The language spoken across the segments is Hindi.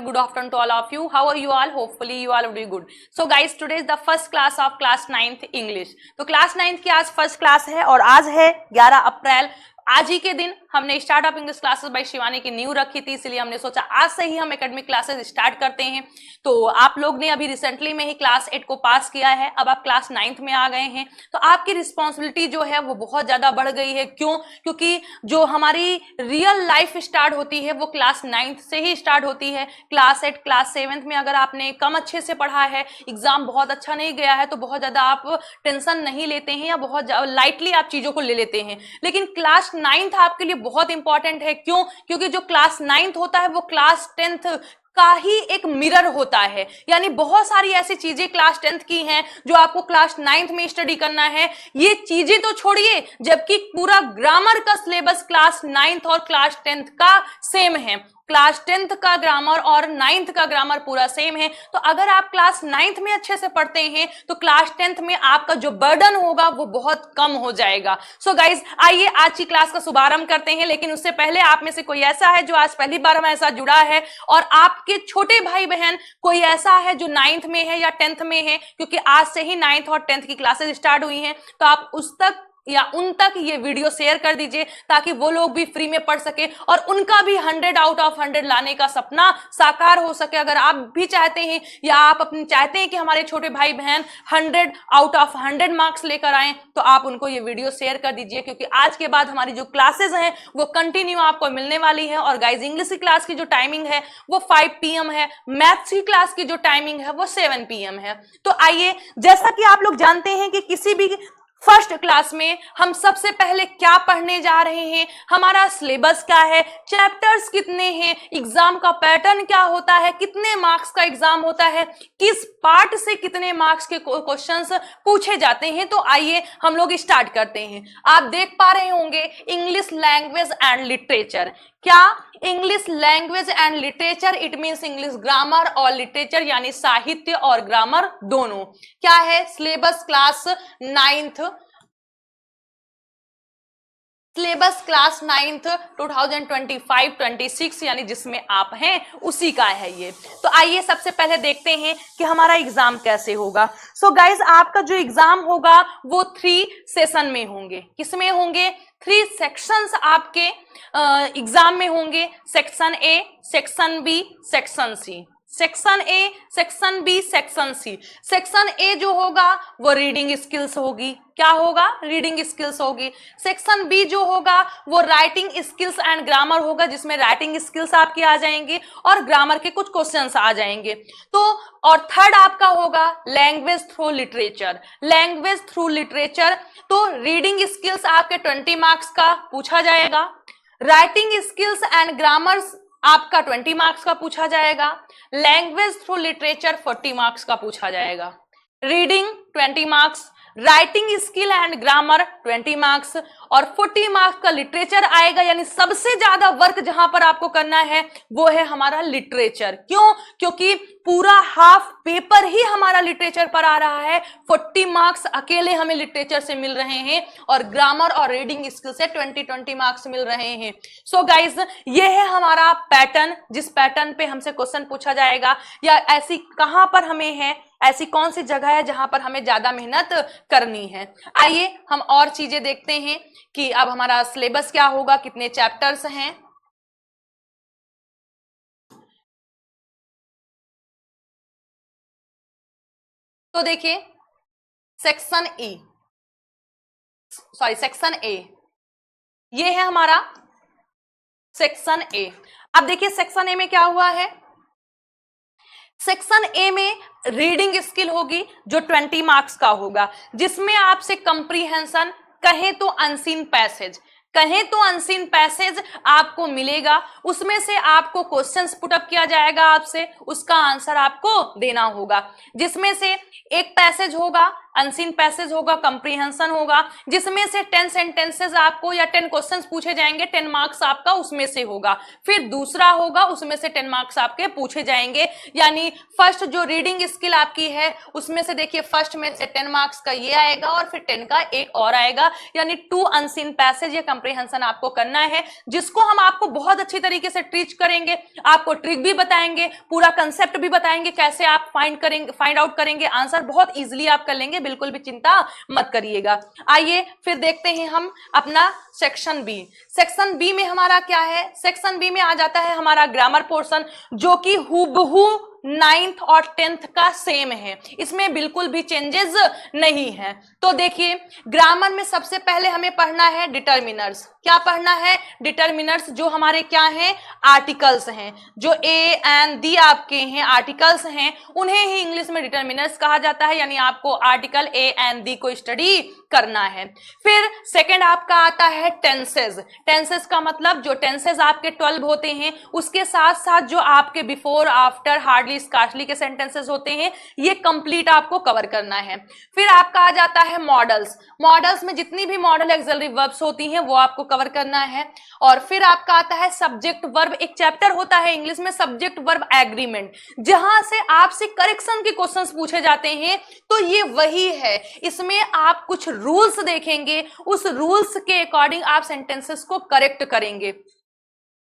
good afternoon to all of you. How are you all? Hopefully you all will be good. So guys, today is the first class of class 9th English. तो क्लास 9th की आज फर्स्ट क्लास है और आज है 11 अप्रैल। आज ही के दिन हमने start of English classes bye Shivani की न्यू रखी थी, इसलिए हमने सोचा आज से ही हम एकेडमिक क्लासेस स्टार्ट करते हैं। तो आप लोग ने अभी रिसेंटली में ही क्लास 8 को पास किया है, अब आप क्लास 9th में आ गए हैं, तो आपकी रिस्पॉन्सिबिलिटी जो है वो बहुत ज्यादा बढ़ गई है। क्यों? क्योंकि जो हमारी रियल लाइफ स्टार्ट होती है वो क्लास 9th से ही स्टार्ट होती है। क्लास 8 क्लास 7th में अगर आपने कम अच्छे से पढ़ा है, एग्जाम बहुत अच्छा नहीं गया है, तो बहुत ज्यादा आप टेंशन नहीं लेते हैं या बहुत लाइटली आप चीजों को ले लेते हैं। लेकिन क्लास 9th आपके लिए बहुत इंपॉर्टेंट है। क्यों? क्योंकि जो क्लास 9th होता है वो क्लास 10th का ही एक मिरर होता है। यानी बहुत सारी ऐसी चीजें क्लास 10th की हैं जो आपको क्लास 9th में स्टडी करना है। ये चीजें तो छोड़िए, जबकि पूरा ग्रामर का सिलेबस क्लास 9th और क्लास 10th का सेम है। क्लास 10th का ग्रामर और 9th का ग्रामर पूरा सेम है। तो अगर आप क्लास 9th में अच्छे से पढ़ते हैं तो क्लास 10th में आपका जो बर्डन होगा वो बहुत कम हो जाएगा। सो गाइज, आइए आज की क्लास का शुभारंभ करते हैं। लेकिन उससे पहले आप में से कोई ऐसा है जो आज पहली बार हमारे साथ जुड़ा है और आपके छोटे भाई बहन कोई ऐसा है जो 9th में है या 10th में है, क्योंकि आज से ही 9th और 10th की क्लासेस स्टार्ट हुई हैं, तो आप उस तक या उन तक ये वीडियो शेयर कर दीजिए ताकि वो लोग भी फ्री में पढ़ सके और उनका भी 100 आउट ऑफ 100 लाने का सपना साकार हो सके। अगर आप भी चाहते हैं या आप अपने चाहते हैं कि हमारे छोटे भाई बहन 100 आउट ऑफ 100 मार्क्स लेकर आए, तो आप उनको ये वीडियो शेयर कर दीजिए, क्योंकि आज के बाद हमारी जो क्लासेस हैं वो कंटिन्यू आपको मिलने वाली है। और गाइज, इंग्लिश की क्लास की जो टाइमिंग है वो 5 PM है, मैथ्स की क्लास की जो टाइमिंग है वो 7 PM है। तो आइए, जैसा कि आप लोग जानते हैं कि किसी भी फर्स्ट क्लास में हम सबसे पहले क्या पढ़ने जा रहे हैं, हमारा सिलेबस क्या है, चैप्टर्स कितने हैं, एग्जाम का पैटर्न क्या होता है, कितने मार्क्स का एग्जाम होता है, किस पार्ट से कितने मार्क्स के क्वेश्चंस पूछे जाते हैं। तो आइए हम लोग स्टार्ट करते हैं। आप देख पा रहे होंगे इंग्लिश लैंग्वेज एंड लिटरेचर। क्या? English language and literature, it means English grammar और लिटरेचर, यानी साहित्य और ग्रामर दोनों। क्या है? Syllabus class 9th, syllabus class 9th 2025-26 यानी जिसमें आप हैं उसी का है ये। तो आइए सबसे पहले देखते हैं कि हमारा एग्जाम कैसे होगा। सो गाइज, आपका जो एग्जाम होगा वो 3 सेशन में होंगे। किसमें होंगे? 3 सेक्शंस आपके एग्जाम में होंगे। Section A, section B, section C. Section A, section B, section C. Section A जो होगा वो रीडिंग स्किल्स होगी। क्या होगा? रीडिंग स्किल्स होगी। सेक्शन बी जो होगा वो राइटिंग स्किल्स एंड ग्रामर होगा, जिसमें राइटिंग स्किल्स आपकी आ जाएंगे और ग्रामर के कुछ क्वेश्चंस आ जाएंगे। तो और थर्ड आपका होगा language through literature. Language through literature, तो रीडिंग स्किल्स आपके 20 मार्क्स का पूछा जाएगा, राइटिंग स्किल्स एंड ग्रामर आपका 20 मार्क्स का पूछा जाएगा, लैंग्वेज थ्रू लिटरेचर 40 मार्क्स का पूछा जाएगा, reading 20 marks, writing skill and grammar 20 marks और 40 मार्क्स का लिटरेचर आएगा। यानी सबसे ज्यादा वर्क जहां पर आपको करना है वो है हमारा लिटरेचर। क्यों? क्योंकि पूरा हाफ पेपर ही हमारा लिटरेचर पर आ रहा है। 40 मार्क्स अकेले हमें लिटरेचर से मिल रहे हैं और ग्रामर और रीडिंग स्किल से 20 मार्क्स मिल रहे हैं। सो गाइज, ये है हमारा पैटर्न, जिस पैटर्न पे हमसे क्वेश्चन पूछा जाएगा या ऐसी कहां पर हमें है, ऐसी कौन सी जगह है जहां पर हमें ज्यादा मेहनत करनी है। आइए हम और चीजें देखते हैं कि अब हमारा सिलेबस क्या होगा, कितने चैप्टर्स हैं। तो देखिए, section E, sorry section A, ये है हमारा सेक्शन ए। अब देखिए सेक्शन ए में क्या हुआ है। सेक्शन ए में रीडिंग स्किल होगी जो 20 मार्क्स का होगा, जिसमें आपसे कंप्रीहेंशन, कहें तो अनसीन पैसेज, कहें तो अनसीन पैसेज आपको मिलेगा। उसमें से आपको क्वेश्चंस पुटअप किया जाएगा आपसे, उसका आंसर आपको देना होगा। जिसमें से एक पैसेज होगा अनसीन पैसेज होगा, कंप्रीहेंशन होगा, जिसमें से 10 सेंटेंसेस आपको या 10 क्वेश्चंस पूछे जाएंगे, 10 मार्क्स आपका उसमें से होगा। फिर दूसरा होगा, उसमें से 10 मार्क्स आपके पूछे जाएंगे। यानी फर्स्ट जो रीडिंग स्किल आपकी है उसमें से देखिए फर्स्ट में से 10 मार्क्स का ये आएगा और फिर 10 का एक और आएगा, यानी 2 अनसीन पैसेज या कंप्रीहेंशन आपको करना है, जिसको हम आपको बहुत अच्छी तरीके से टीच करेंगे। आपको ट्रिक भी बताएंगे, पूरा कंसेप्ट भी बताएंगे, कैसे आप फाइंड आउट करेंगे, आंसर बहुत इजीली आप कर लेंगे, बिल्कुल भी चिंता मत करिएगा। आइए फिर देखते हैं हम अपना सेक्शन बी। सेक्शन बी में हमारा क्या है? सेक्शन बी में आ जाता है हमारा ग्रामर पोर्शन, जो कि हूबहू 9th और 10th का सेम है, इसमें बिल्कुल भी चेंजेस नहीं है। तो देखिए ग्रामर में सबसे पहले हमें पढ़ना है डिटर्मिनर्स। क्या पढ़ना है? डिटर्मिनर्स, जो हमारे क्या हैं? आर्टिकल्स हैं। जो ए एंड दी आपके हैं आर्टिकल्स हैं, उन्हें ही इंग्लिश में डिटर्मिनर्स कहा जाता है, यानी आपको आर्टिकल ए एंड दी को स्टडी करना है। फिर सेकंड आपका आता है टेंसेस। टेंसेस का मतलब जो टेंसेस आपके 12 होते हैं, उसके साथ साथ जो आपके बिफोर, आफ्टर, हार्डली, स्कार्सली के सेंटेंसेस होते हैं, ये कंप्लीट आपको कवर करना है। फिर आपका आ जाता है मॉडल्स। मॉडल्स में जितनी भी मॉडल एक्सिलरी वर्ब्स होती हैं वो आपको कवर करना है। और फिर आपका आता है सब्जेक्ट वर्ब। एक चैप्टर होता है इंग्लिश में सब्जेक्ट वर्ब एग्रीमेंट, जहां से आपसे करेक्शन के क्वेश्चंस पूछे जाते हैं, तो ये वही है। इसमें आप कुछ रूल्स देखेंगे, उस रूल्स के अकॉर्डिंग आप सेंटेंसेस को करेक्ट करेंगे।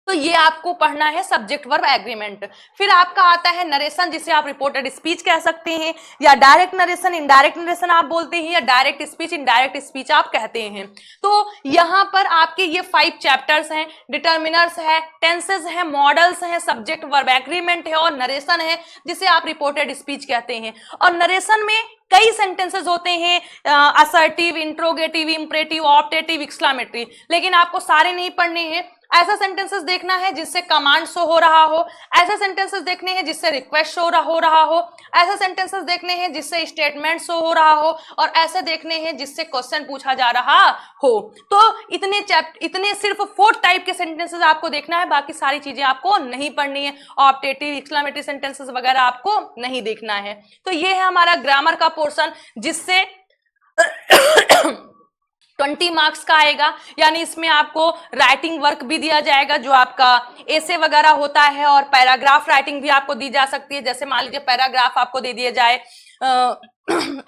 तो ये आपको पढ़ना है सब्जेक्ट वर्ब एग्रीमेंट। फिर आपका आता है नरेशन, जिसे आप रिपोर्टेड स्पीच कह सकते हैं, या डायरेक्ट नरेशन, इनडायरेक्ट नरेशन आप बोलते हैं, या डायरेक्ट स्पीच, इनडायरेक्ट स्पीच आप कहते हैं। तो यहां पर आपके ये 5 चैप्टर्स हैं। डिटर्मिनर्स है, टेंसेस है, मॉडल्स है, सब्जेक्ट वर्ब एग्रीमेंट है और नरेशन है, जिसे आप रिपोर्टेड स्पीच कहते हैं। और नरेशन में कई सेंटेंसेस होते हैं, assertive, interrogative, imperative, optative, exclamatory, लेकिन आपको सारे नहीं पढ़ने हैं। ऐसा सेंटेंसेस देखना है जिससे कमांड शो हो रहा हो, ऐसे सेंटेंसेस देखने हैं जिससे रिक्वेस्ट शो हो रहा हो, ऐसे सेंटेंसेस देखने हैं जिससे स्टेटमेंट शो हो रहा हो, और ऐसे देखने हैं जिससे क्वेश्चन पूछा जा रहा हो। तो इतने सिर्फ 4 टाइप के सेंटेंसेस आपको देखना है, बाकी सारी चीजें आपको नहीं पढ़नी है। ऑप्टेटिव, एक्सक्लामेटरी सेंटेंसेस वगैरह आपको नहीं देखना है। तो ये है हमारा ग्रामर का पोर्शन, जिससे 20 मार्क्स का आएगा। यानी इसमें आपको राइटिंग वर्क भी दिया जाएगा, जो आपका एसे वगैरह होता है, और पैराग्राफ राइटिंग भी आपको दी जा सकती है। जैसे मान लीजिए पैराग्राफ आपको दे दिया जाए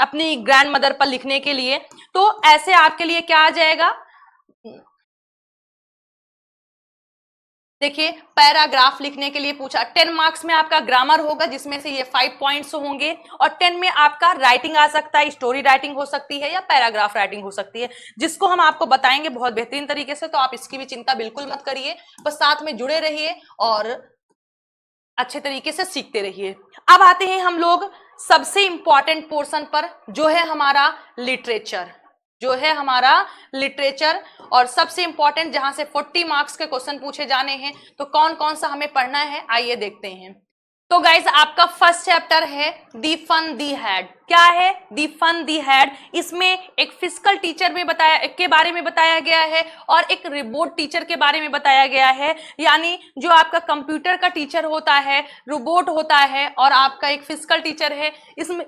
अपनी ग्रैंड मदर पर लिखने के लिए, तो ऐसे आपके लिए क्या आ जाएगा? देखिए पैराग्राफ लिखने के लिए पूछा, 10 मार्क्स में आपका ग्रामर होगा, जिसमें से ये 5 पॉइंट्स होंगे, और 10 में आपका राइटिंग आ सकता है, स्टोरी राइटिंग हो सकती है या पैराग्राफ राइटिंग हो सकती है, जिसको हम आपको बताएंगे बहुत बेहतरीन तरीके से। तो आप इसकी भी चिंता बिल्कुल मत करिए, बस साथ में जुड़े रहिए और अच्छे तरीके से सीखते रहिए। अब आते हैं हम लोग सबसे इंपॉर्टेंट पोर्शन पर, जो है हमारा लिटरेचर। और सबसे इंपॉर्टेंट, जहां से 40 मार्क्स के क्वेश्चन पूछे जाने हैं। तो कौन कौन सा हमें पढ़ना है, आइए देखते हैं। तो गाइज आपका फर्स्ट चैप्टर है दी फन दी हैड। क्या है? The fun they had. इसमें एक फिजिकल टीचर में के बारे में बताया गया है, और एक रोबोट टीचर के बारे में बताया गया है। यानी जो आपका कंप्यूटर का टीचर होता है, रोबोट होता है, और आपका एक फिजिकल टीचर है, इसमें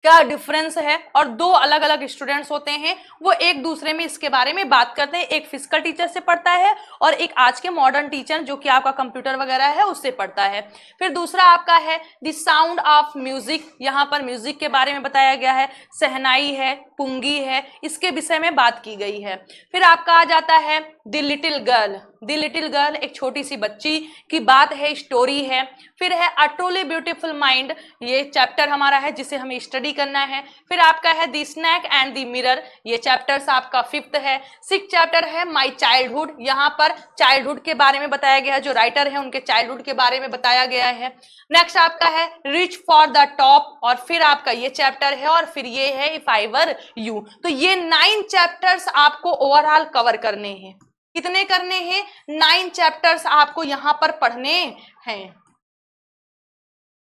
क्या डिफरेंस है, और 2 अलग अलग स्टूडेंट्स होते हैं, वो एक दूसरे में इसके बारे में बात करते हैं। एक फिजिकल टीचर से पढ़ता है, और एक आज के मॉडर्न टीचर जो कि आपका कंप्यूटर वगैरह है उससे पढ़ता है। फिर दूसरा आपका है द साउंड ऑफ म्यूजिक। यहाँ पर म्यूजिक के बारे में बताया गया है, सहनाई है, पुंगी है, इसके विषय में बात की गई है। फिर आपका आ जाता है the little girl. The little girl एक छोटी सी बच्ची की बात है, स्टोरी है। फिर है अ ट्रूली ब्यूटीफुल माइंड, ये चैप्टर हमारा है जिसे हमें स्टडी करना है। फिर आपका है the snake and the mirror, ये चैप्टर्स आपका 5th है। 6th चैप्टर है माई चाइल्डहुड, यहाँ पर चाइल्डहुड के बारे में बताया गया है, जो राइटर है उनके चाइल्डहुड के बारे में बताया गया है। नेक्स्ट आपका है रिच फॉर द टॉप, और फिर आपका ये चैप्टर है, और फिर ये है इफ आई वर यू। तो ये 9 चैप्टर्स आपको ओवरऑल कवर करने हैं। कितने करने हैं? 9 चैप्टर्स आपको यहां पर पढ़ने हैं।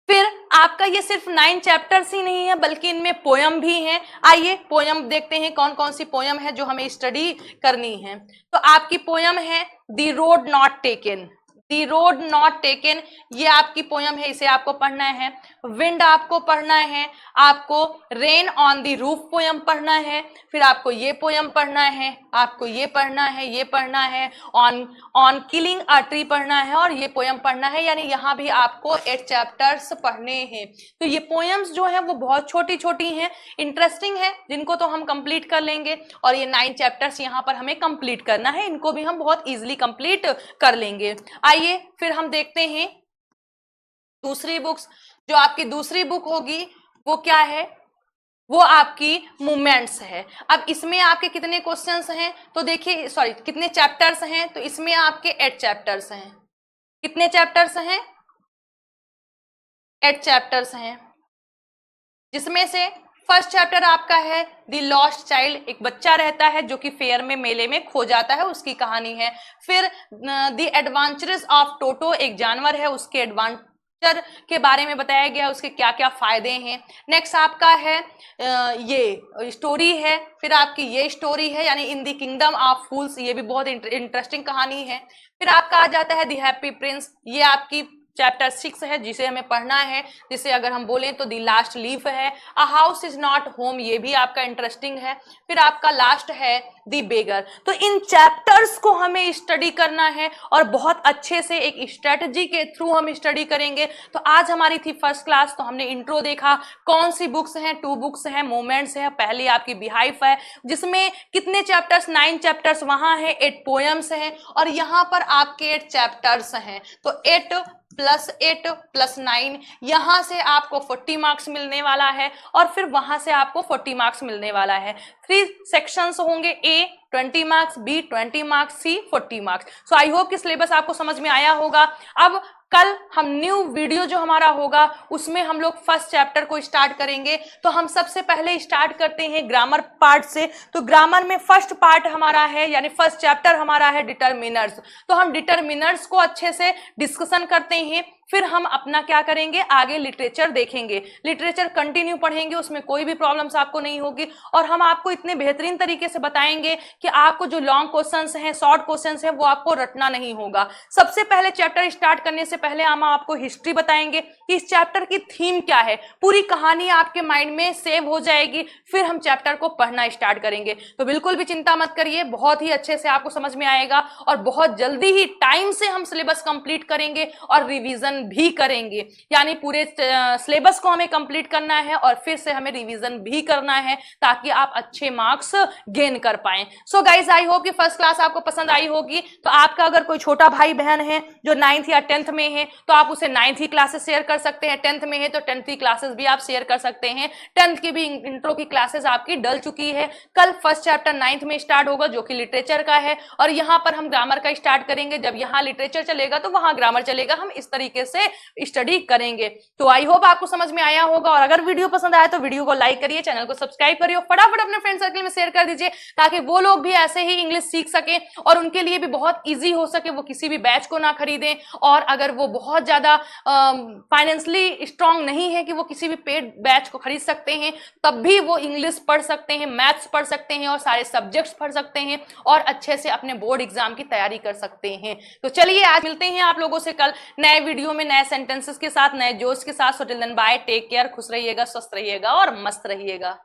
फिर आपका ये सिर्फ 9 चैप्टर्स ही नहीं है, बल्कि इनमें पोयम भी हैं। आइए पोयम देखते हैं कौन कौन सी पोयम है जो हमें स्टडी करनी है। तो आपकी पोयम है the road not taken. The road not taken, ये आपकी पोयम है, इसे आपको पढ़ना है। विंड आपको पढ़ना है, आपको rain on the roof poem पढ़ना है, फिर आपको ये पोयम पढ़ना है, आपको ये पढ़ना है, ये पढ़ना है, on on killing a tree पढ़ना है, और ये पोयम पढ़ना है। यानी यहाँ भी आपको 8 चैप्टर्स पढ़ने हैं। तो ये पोयम्स जो है वो बहुत छोटी छोटी हैं, इंटरेस्टिंग है, जिनको तो हम कंप्लीट कर लेंगे। और ये 9 चैप्टर्स यहाँ पर हमें कंप्लीट करना है, इनको भी हम बहुत इजीली कंप्लीट कर लेंगे। आइए फिर हम देखते हैं दूसरी बुक्स। जो आपकी दूसरी बुक होगी वो क्या है, वो आपकी मूवमेंट्स है। अब इसमें आपके कितने क्वेश्चंस हैं, तो देखिए सॉरी कितने चैप्टर्स हैं, तो इसमें आपके 8 चैप्टर्स हैं। कितने चैप्टर्स हैं? 8 चैप्टर्स हैं, जिसमें से फर्स्ट चैप्टर आपका है द लॉस्ट चाइल्ड। एक बच्चा रहता है जो कि फेयर में, मेले में खो जाता है, उसकी कहानी है। फिर द एडवेंचर्स ऑफ टोटो, एक जानवर है, उसके एडवेंचर के बारे में बताया गया है, उसके क्या क्या फायदे हैं। नेक्स्ट आपका है ये स्टोरी है, फिर आपकी ये स्टोरी है यानी इन द किंगडम ऑफ फूल्स, ये भी बहुत इंटरेस्टिंग कहानी है। फिर आपका आ जाता है द हैप्पी प्रिंस, ये आपकी चैप्टर 6 है, जिसे हमें पढ़ना है, जिसे अगर हम बोलें तो दी लास्ट लीफ है। A house is not home, ये भी आपका इंटरेस्टिंग है। फिर आपका लास्ट है दी बेगर। तो इन चैप्टर्स को हमें स्टडी करना है और बहुत अच्छे से एक स्ट्रेटजी के थ्रू हम स्टडी करेंगे। तो आज हमारी थी फर्स्ट क्लास, तो हमने इंट्रो देखा, कौन सी बुक्स हैं, 2 बुक्स हैं, मोमेंट्स है, पहली आपकी बिहाइफ है, जिसमें कितने चैप्टर्स, 9 चैप्टर्स वहां है, 8 पोएम्स हैं, और यहाँ पर आपके 8 चैप्टर्स हैं। तो 8 + 8 + 9, यहां से आपको 40 मार्क्स मिलने वाला है, और फिर वहां से आपको 40 मार्क्स मिलने वाला है। 3 सेक्शंस होंगे, A 20 marks, B 20 marks, C 40 marks. So I hope कि सिलेबस आपको समझ में आया होगा। अब कल हम न्यू वीडियो जो हमारा होगा उसमें हम लोग फर्स्ट चैप्टर को स्टार्ट करेंगे। तो हम सबसे पहले स्टार्ट करते हैं ग्रामर पार्ट से। तो ग्रामर में फर्स्ट पार्ट हमारा है, यानी फर्स्ट चैप्टर हमारा है डिटरमिनर्स। तो हम डिटरमिनर्स को अच्छे से डिस्कशन करते हैं, फिर हम अपना क्या करेंगे, आगे लिटरेचर देखेंगे, लिटरेचर कंटिन्यू पढ़ेंगे, उसमें कोई भी प्रॉब्लम्स आपको नहीं होगी। और हम आपको इतने बेहतरीन तरीके से बताएंगे कि आपको जो लॉन्ग क्वेश्चंस हैं, शॉर्ट क्वेश्चंस हैं, वो आपको रटना नहीं होगा। सबसे पहले चैप्टर स्टार्ट करने से पहले हम आपको हिस्ट्री बताएंगे कि इस चैप्टर की थीम क्या है, पूरी कहानी आपके माइंड में सेव हो जाएगी, फिर हम चैप्टर को पढ़ना स्टार्ट करेंगे। तो बिल्कुल भी चिंता मत करिए, बहुत ही अच्छे से आपको समझ में आएगा, और बहुत जल्दी ही टाइम से हम सिलेबस कंप्लीट करेंगे और रिवीजन भी करेंगे। यानी पूरे सिलेबस को हमें कंप्लीट करना है और फिर से हमें रिवीजन भी करना है, ताकि आप अच्छे मार्क्स गेन कर पाएं। सो गाइज, आई होप कि फर्स्ट क्लास आपको पसंद आई होगी। तो आपका अगर कोई छोटा भाई बहन है जो 9th या 10th में है, तो आप उसे 9th की क्लासेस शेयर कर सकते हैं। 10th में है तो 10th की क्लासेस भी आप शेयर कर सकते हैं। 10th की भी इंट्रो की क्लासेस आपकी डल चुकी है। कल फर्स्ट चैप्टर 9th में स्टार्ट होगा, जो कि लिटरेचर का है, और यहाँ पर हम ग्रामर का स्टार्ट करेंगे। जब यहाँ लिटरेचर चलेगा तो वहां ग्रामर चलेगा, हम इस तरीके से स्टडी करेंगे। तो आई होप आपको समझ में आया होगा, और अगर वीडियो पसंद आया तो वीडियो को लाइक करिए, चैनल को सब्सक्राइब करिए, फटाफट अपने फ्रेंड सर्कल में शेयर कर दीजिए, ताकि वो लोग भी ऐसे ही इंग्लिश सीख सके और उनके लिए भी बहुत इजी हो सके, वो किसी भी बैच को ना खरीदें। और अगर वो बहुत ज्यादा फाइनेंशियली स्ट्रांग नहीं है कि वो किसी भी पेड बैच को खरीद सकते हैं, तब भी वो इंग्लिश पढ़ सकते हैं, मैथ्स पढ़ सकते हैं, और सारे सब्जेक्ट्स पढ़ सकते हैं, और अच्छे से अपने बोर्ड एग्जाम की तैयारी कर सकते हैं। तो चलिए आज मिलते हैं आप लोगों से कल नए वीडियो में, नए सेंटेंसेस के साथ, नए जोश के साथ। So till then bye, take care, खुश रहिएगा, स्वस्थ रहिएगा और मस्त रहिएगा।